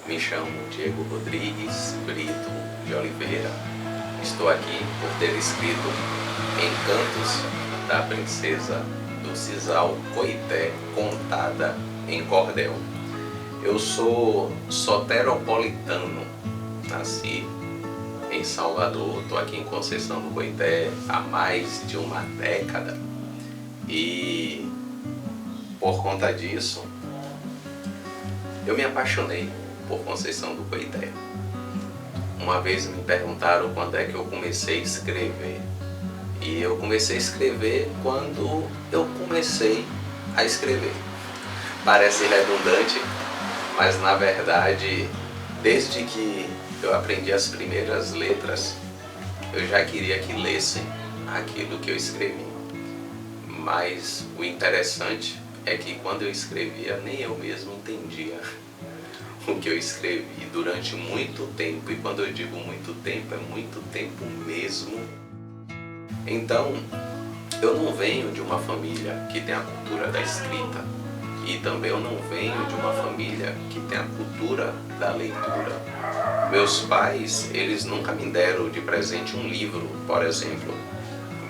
Me chamo Diego Rodrigues Brito de Oliveira. Estou aqui por ter escrito Encantos da Princesa do Sisal Coité, contada em cordel. Eu sou soteropolitano, nasci em Salvador, estou aqui em Conceição do Coité há mais de uma década e por conta disso eu me apaixonei por Conceição do Coité. Uma vez me perguntaram quando é que eu comecei a escrever, e eu comecei a escrever quando eu comecei a escrever. Parece redundante, mas na verdade, desde que eu aprendi as primeiras letras, eu já queria que lessem aquilo que eu escrevi. Mas o interessante é que quando eu escrevia, nem eu mesmo entendia o que eu escrevi durante muito tempo. E quando eu digo muito tempo, é muito tempo mesmo. Então, eu não venho de uma família que tem a cultura da escrita. E também eu não venho de uma família que tem a cultura da leitura. Meus pais, eles nunca me deram de presente um livro, por exemplo.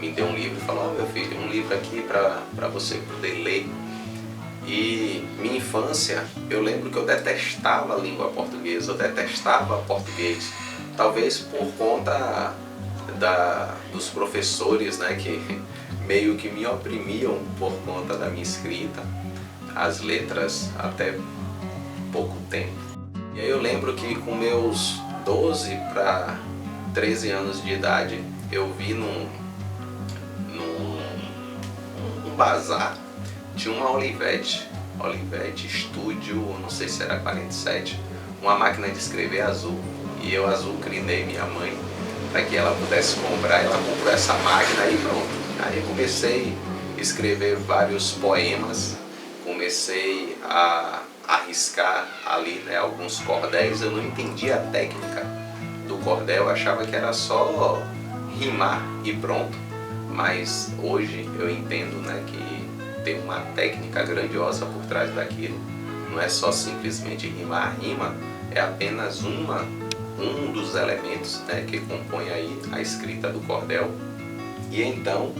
Me deu um livro e falou: "Ó, meu filho, um livro aqui para você poder ler". E minha infância, eu lembro que eu detestava a língua portuguesa, eu detestava português. Talvez por conta dos professores, né, que meio que me oprimiam por conta da minha escrita, as letras até pouco tempo. E aí eu lembro que com meus 12 para 13 anos de idade, eu vi num bazar, tinha uma Olivetti Studio, não sei se era 47, uma máquina de escrever azul. E eu azucrinei minha mãe para que ela pudesse comprar. Ela comprou essa máquina e pronto. Aí eu comecei a escrever vários poemas, comecei a arriscar ali, né, alguns cordéis. Eu não entendia a técnica do cordel, eu achava que era só rimar e pronto. Mas hoje eu entendo, né, que tem uma técnica grandiosa por trás daquilo. Não é só simplesmente rimar. Rima é apenas um dos elementos, né, que compõe aí a escrita do cordel. E então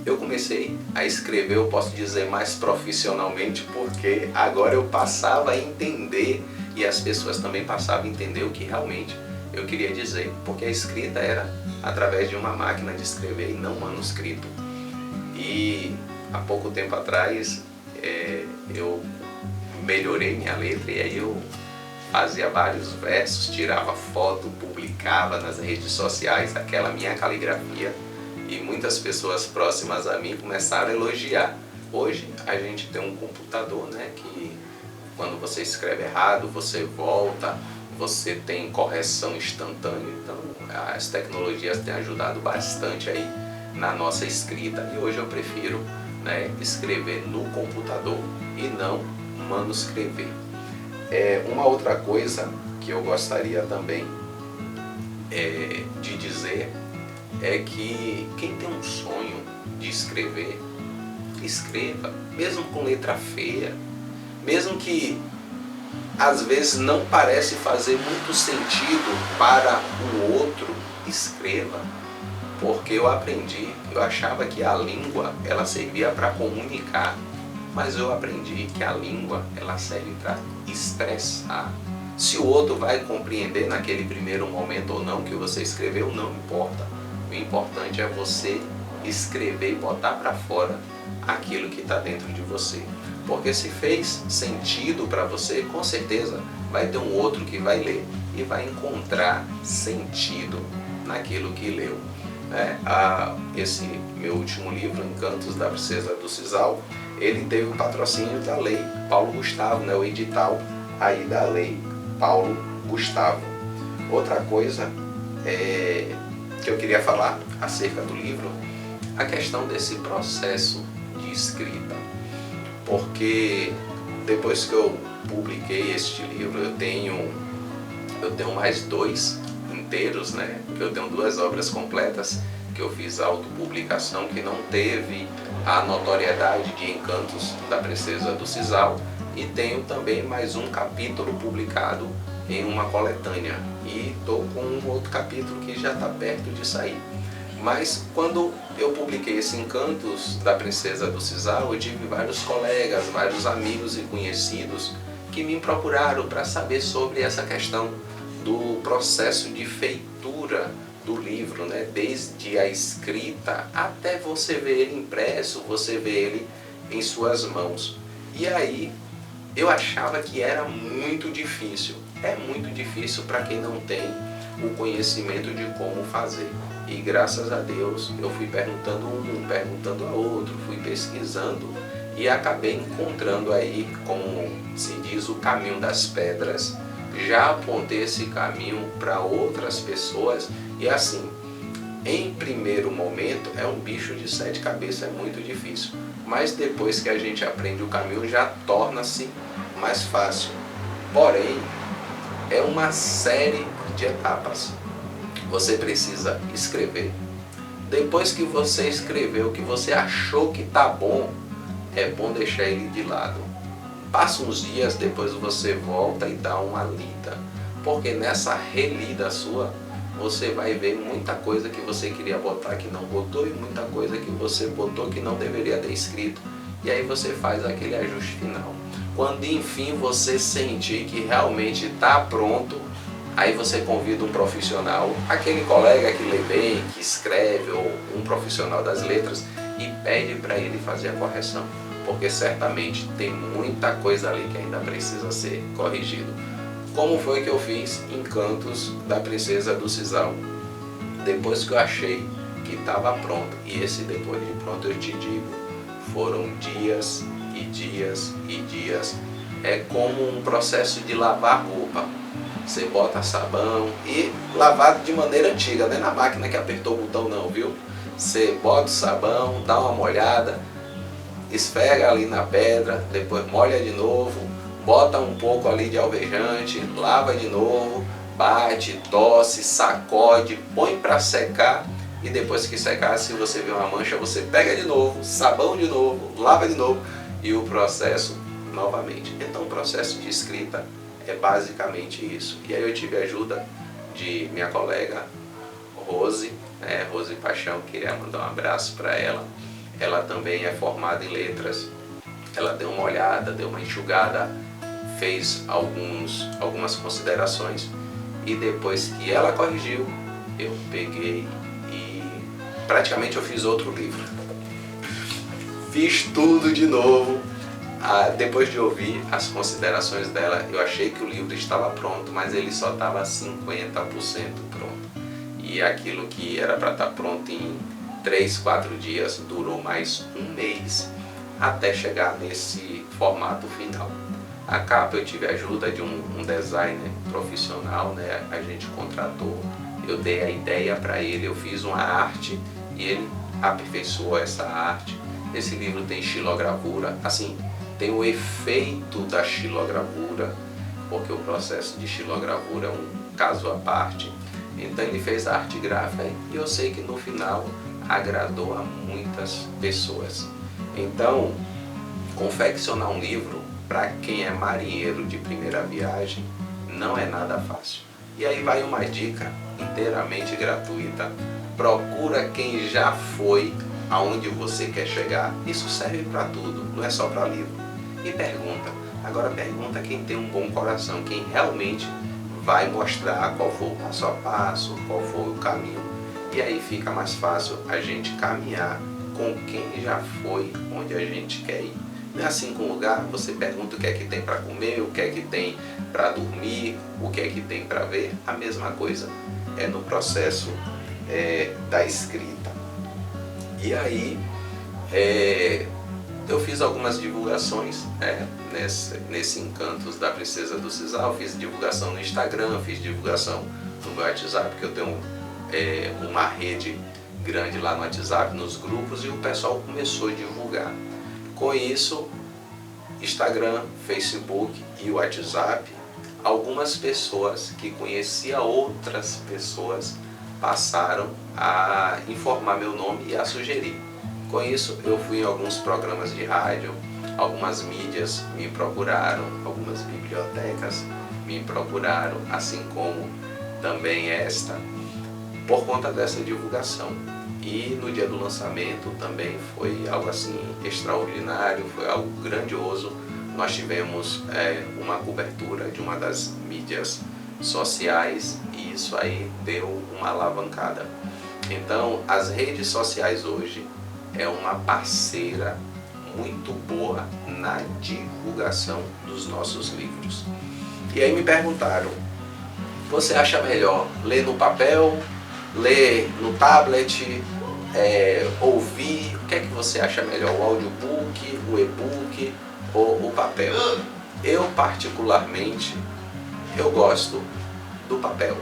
eu comecei a escrever, eu posso dizer, mais profissionalmente, porque agora eu passava a entender e as pessoas também passavam a entender o que realmente eu queria dizer, porque a escrita era através de uma máquina de escrever e não manuscrito. E há pouco tempo atrás eu melhorei minha letra, e aí eu fazia vários versos, tirava foto, publicava nas redes sociais aquela minha caligrafia, e muitas pessoas próximas a mim começaram a elogiar. Hoje a gente tem um computador, né, que quando você escreve errado, você volta, você tem correção instantânea. Então as tecnologias têm ajudado bastante aí na nossa escrita, e hoje eu prefiro, né, escrever no computador e não manuscrever. Uma outra coisa que eu gostaria também de dizer é que quem tem um sonho de escrever, escreva, mesmo com letra feia, mesmo que às vezes não parece fazer muito sentido para o outro, escreva. Porque eu aprendi, eu achava que a língua ela servia para comunicar, mas eu aprendi que a língua ela serve para expressar. Se o outro vai compreender naquele primeiro momento ou não que você escreveu, não importa. O importante é você escrever e botar para fora aquilo que está dentro de você. Porque se fez sentido para você, com certeza vai ter um outro que vai ler e vai encontrar sentido naquilo que leu. Esse meu último livro, Encantos da Princesa do Sisal, ele teve o patrocínio da Lei Paulo Gustavo, né, o edital aí da Lei Paulo Gustavo. Outra coisa que eu queria falar acerca do livro, a questão desse processo de escrita, porque depois que eu publiquei este livro, eu tenho mais dois inteiros, né? Eu tenho duas obras completas que eu fiz autopublicação, que não teve a notoriedade de Encantos da Princesa do Sisal, e tenho também mais um capítulo publicado em uma coletânea. E estou com um outro capítulo que já está perto de sair. Mas quando eu publiquei esse Encantos da Princesa do Sisal, eu tive vários colegas, vários amigos e conhecidos que me procuraram para saber sobre essa questão do processo de feitura do livro, né? Desde a escrita até você ver ele impresso, você ver ele em suas mãos. E aí eu achava que era muito difícil. É muito difícil para quem não tem o conhecimento de como fazer. E graças a Deus eu fui perguntando um, perguntando a outro, fui pesquisando e acabei encontrando aí, como se diz, o caminho das pedras. Já apontei esse caminho para outras pessoas e assim, em primeiro momento é um bicho de 7 cabeças, é muito difícil. Mas depois que a gente aprende o caminho já torna-se mais fácil. Porém, é uma série de etapas. Você precisa escrever. Depois que você escreveu, que você achou que tá bom, é bom deixar ele de lado. Passa uns dias, depois você volta e dá uma lida. Porque nessa relida sua, você vai ver muita coisa que você queria botar que não botou e muita coisa que você botou que não deveria ter escrito. E aí você faz aquele ajuste final. Quando enfim você sentir que realmente está pronto, aí você convida um profissional, aquele colega que lê bem, que escreve, ou um profissional das letras, e pede para ele fazer a correção. Porque certamente tem muita coisa ali que ainda precisa ser corrigido. Como foi que eu fiz Encantos da Princesa do Sisal? Depois que eu achei que estava pronto, e esse depois de pronto eu te digo, foram dias e dias e dias. É como um processo de lavar roupa. Você bota sabão e lavar de maneira antiga, não é na máquina que apertou o botão não, viu? Você bota o sabão, dá uma molhada, esfrega ali na pedra, depois molha de novo, bota um pouco ali de alvejante, lava de novo, bate, tosse, sacode, põe para secar e depois que secar, se você vê uma mancha, você pega de novo, sabão de novo, lava de novo e o processo novamente. Então o processo de escrita é basicamente isso. E aí eu tive a ajuda de minha colega Rose, Rose Paixão, queria mandar um abraço para ela. Ela também é formada em letras. Ela deu uma olhada, deu uma enxugada, fez algumas considerações e depois que ela corrigiu, eu peguei e praticamente eu fiz outro livro. Fiz tudo de novo. Depois de ouvir as considerações dela, eu achei que o livro estava pronto, mas ele só estava 50% pronto. E aquilo que era para estar pronto em 3, 4 dias, durou mais um mês até chegar nesse formato final. A capa eu tive a ajuda de um designer profissional, né? A gente contratou, eu dei a ideia para ele, eu fiz uma arte e ele aperfeiçoou essa arte. Esse livro tem xilogravura, assim, tem o efeito da xilogravura, porque o processo de xilogravura é um caso à parte. Então ele fez a arte gráfica e eu sei que no final agradou a muitas pessoas. Então, confeccionar um livro para quem é marinheiro de primeira viagem não é nada fácil. E aí vai uma dica inteiramente gratuita. Procura quem já foi aonde você quer chegar. Isso serve para tudo, não é só para livro. E pergunta. Agora pergunta quem tem um bom coração, quem realmente vai mostrar qual foi o passo a passo, qual foi o caminho. E aí fica mais fácil a gente caminhar com quem já foi onde a gente quer ir. Não é assim com o lugar, você pergunta o que é que tem para comer, o que é que tem para dormir, o que é que tem para ver. A mesma coisa é no processo da escrita. E aí eu fiz algumas divulgações nesse Encantos da Princesa do Sisal. Fiz divulgação no Instagram, fiz divulgação no meu WhatsApp, porque eu tenho uma rede grande lá no WhatsApp, nos grupos, e o pessoal começou a divulgar. Com isso, Instagram, Facebook e WhatsApp, algumas pessoas que conheciam outras pessoas passaram a informar meu nome e a sugerir. Com isso, eu fui em alguns programas de rádio, Algumas mídias me procuraram, algumas bibliotecas me procuraram, assim como também esta, por conta dessa divulgação. E no dia do lançamento também foi algo assim extraordinário, foi algo grandioso. Nós tivemos uma cobertura de uma das mídias sociais e isso aí deu uma alavancada. Então, as redes sociais hoje é uma parceira muito boa na divulgação dos nossos livros. E aí me perguntaram, você acha melhor ler no papel, ler no tablet, ouvir? O que é que você acha melhor, o audiobook, o e-book ou o papel? Eu particularmente, eu gosto do papel.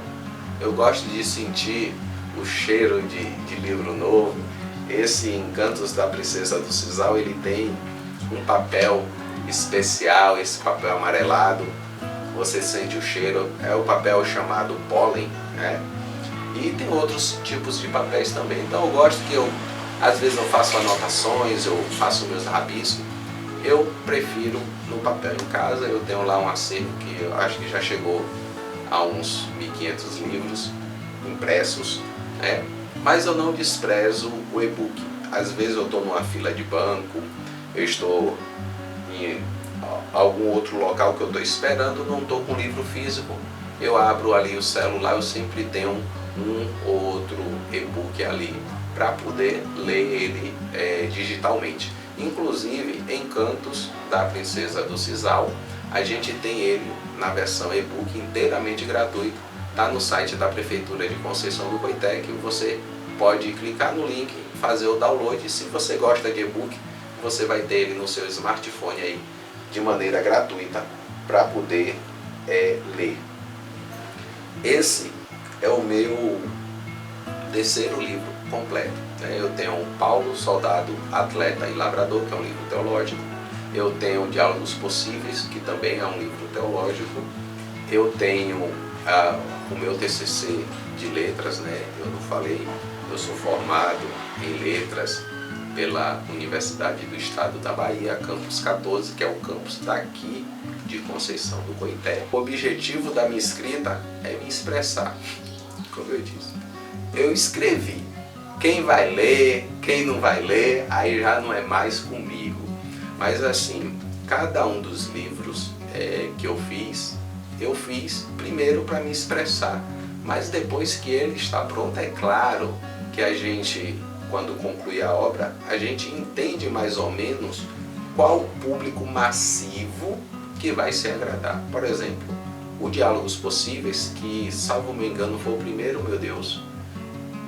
Eu gosto de sentir o cheiro de livro novo. Esse Encantos da Princesa do Sisal, ele tem um papel especial, esse papel amarelado. Você sente o cheiro, é o papel chamado pólen, né? E tem outros tipos de papéis também. Então eu gosto que às vezes eu faço anotações, eu faço meus rabiscos. Eu prefiro no papel. Em casa eu tenho lá um acervo que eu acho que já chegou a uns 1.500 livros impressos, né? Mas eu não desprezo o e-book. Às vezes eu estou numa fila de banco, eu estou em algum outro local que eu estou esperando, não estou com livro físico, eu abro ali o celular, eu sempre tenho um ou outro e-book ali para poder ler ele digitalmente. Inclusive, Encantos da Princesa do Sisal, a gente tem ele na versão e-book inteiramente gratuito. Está no site da Prefeitura de Conceição do Coité, que você pode clicar no link, fazer o download. E se você gosta de e-book, você vai ter ele no seu smartphone aí de maneira gratuita para poder ler. Esse é o meu terceiro livro completo. Eu tenho Paulo, Soldado, Atleta e Lavrador, que é um livro teológico. Eu tenho Diálogos Possíveis, que também é um livro teológico. Eu tenho o meu TCC de letras, né? Eu não falei, eu sou formado em letras pela Universidade do Estado da Bahia, Campus 14, que é o campus daqui de Conceição do Coité. O objetivo da minha escrita é me expressar, como eu disse. Eu escrevi. Quem vai ler, quem não vai ler, aí já não é mais comigo. Mas assim, cada um dos livros que eu fiz primeiro para me expressar. Mas depois que ele está pronto, é claro que a gente, quando conclui a obra, a gente entende mais ou menos qual o público massivo que vai se agradar. Por exemplo, o Diálogos Possíveis, que, salvo me engano, foi o primeiro, meu Deus,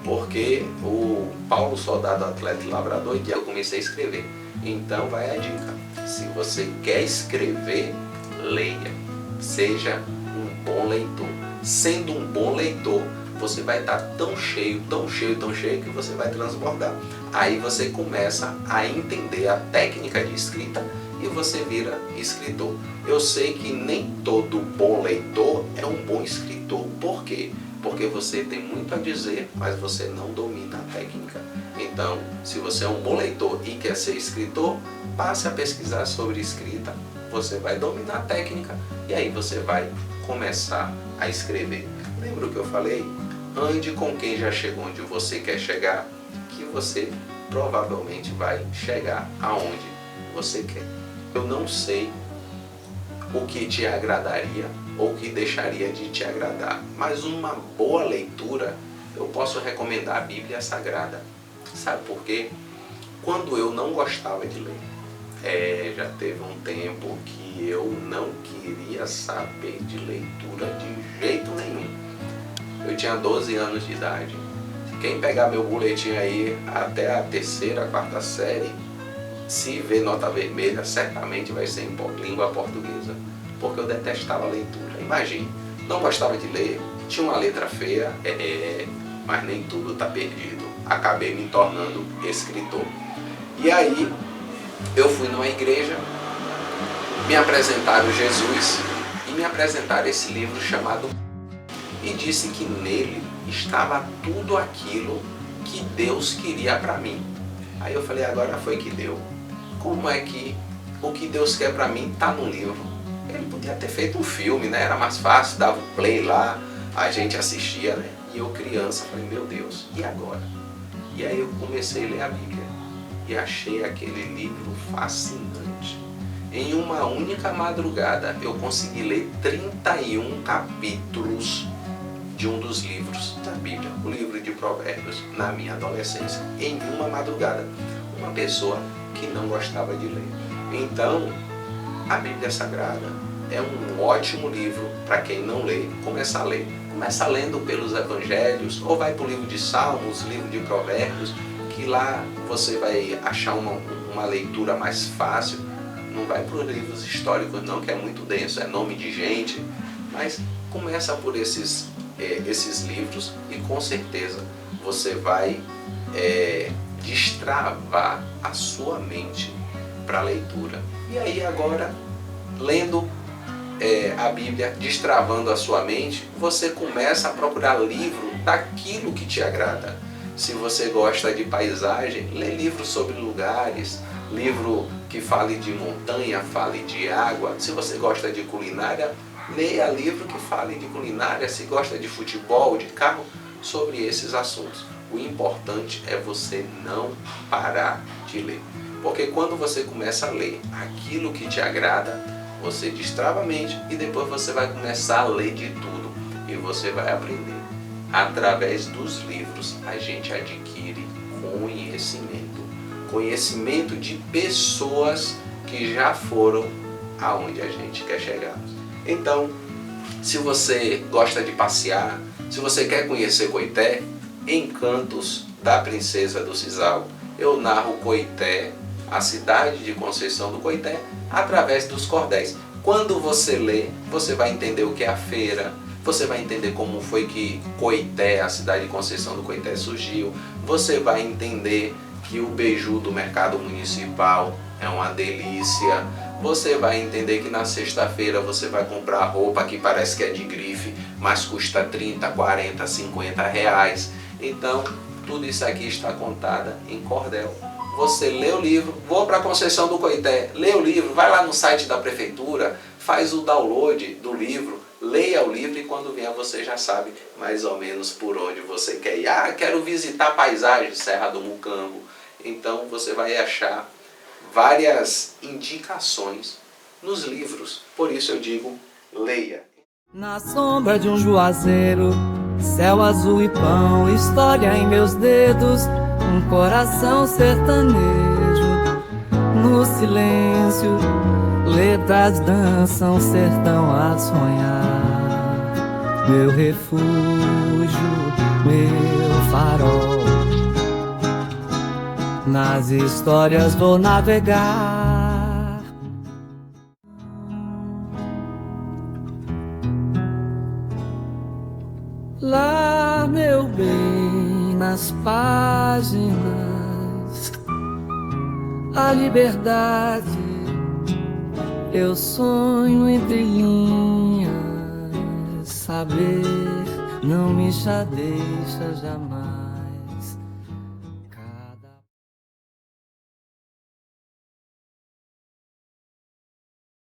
porque o Paulo, Soldado, Atleta e Lavrador, eu comecei a escrever. Então vai a dica, se você quer escrever, leia, seja um bom leitor. Sendo um bom leitor, você vai estar tão cheio que você vai transbordar. Aí você começa a entender a técnica de escrita e você vira escritor. Eu sei que nem todo bom leitor é um bom escritor. Por quê? Porque você tem muito a dizer, mas você não domina a técnica. Então, se você é um bom leitor e quer ser escritor, passe a pesquisar sobre escrita, você vai dominar a técnica e aí você vai começar a escrever. Lembra o que eu falei? Ande com quem já chegou onde você quer chegar, que você provavelmente vai chegar aonde você quer. Eu não sei o que te agradaria ou o que deixaria de te agradar, mas uma boa leitura, eu posso recomendar a Bíblia Sagrada. Sabe por quê? Quando eu não gostava de ler, já teve um tempo que eu não queria saber de leitura de jeito nenhum. Eu tinha 12 anos de idade. Quem pegar meu boletim aí até a terceira, quarta série, se vê nota vermelha, certamente vai ser em língua portuguesa, porque eu detestava a leitura. Imagine, não gostava de ler, tinha uma letra feia, mas nem tudo está perdido. Acabei me tornando escritor. E aí, eu fui numa igreja, me apresentaram Jesus e me apresentaram esse livro chamado e disse que nele estava tudo aquilo que Deus queria para mim. Aí eu falei, agora foi que deu. Como é que o que Deus quer para mim está no livro. Ele podia ter feito um filme, né? Era mais fácil, dava um play lá, a gente assistia, né? E eu criança, falei, meu Deus, e agora? E aí eu comecei a ler a Bíblia e achei aquele livro fascinante. Em uma única madrugada eu consegui ler 31 capítulos de um dos livros da Bíblia, o livro de Provérbios, na minha adolescência, em uma madrugada. Uma pessoa que não gostava de ler. Então, a Bíblia Sagrada é um ótimo livro para quem não lê, começar a ler. Começa lendo pelos evangelhos, ou vai para o livro de Salmos, livro de Provérbios, que lá você vai achar uma leitura mais fácil. Não vai para os livros históricos não, que é muito denso, é nome de gente, mas começa por esses livros e com certeza você vai destravar a sua mente para a leitura. E aí agora, lendo a Bíblia, destravando a sua mente, você começa a procurar livro daquilo que te agrada. Se você gosta de paisagem, lê livros sobre lugares, livro que fale de montanha, fale de água. Se você gosta de culinária, leia livro que fale de culinária. Se gosta de futebol, de carro, sobre esses assuntos. O importante é você não parar de ler. Porque quando você começa a ler aquilo que te agrada, você destrava a mente e depois você vai começar a ler de tudo. E você vai aprender. Através dos livros a gente adquire conhecimento. Conhecimento de pessoas que já foram aonde a gente quer chegar. Então, se você gosta de passear, se você quer conhecer Coité, Encantos da Princesa do Sisal, eu narro Coité, a cidade de Conceição do Coité, através dos cordéis. Quando você lê, você vai entender o que é a feira, você vai entender como foi que Coité, a cidade de Conceição do Coité, surgiu, você vai entender que o beiju do mercado municipal é uma delícia, você vai entender que na sexta-feira você vai comprar roupa que parece que é de grife, mas custa 30, 40, 50 reais. Então, tudo isso aqui está contado em cordel. Você lê o livro, vou para Conceição do Coité, lê o livro, vai lá no site da prefeitura, faz o download do livro, leia o livro e quando vier você já sabe mais ou menos por onde você quer ir. Ah, quero visitar paisagens, Serra do Mucambo. Então você vai achar várias indicações nos livros. Por isso eu digo, leia. Na sombra de um juazeiro, céu azul e pão, história em meus dedos, um coração sertanejo. No silêncio, letras dançam, sertão a sonhar. Meu refúgio, meu farol, nas histórias vou navegar. Lá, meu bem, nas páginas, a liberdade, eu sonho entre linhas, saber não me deixa jamais.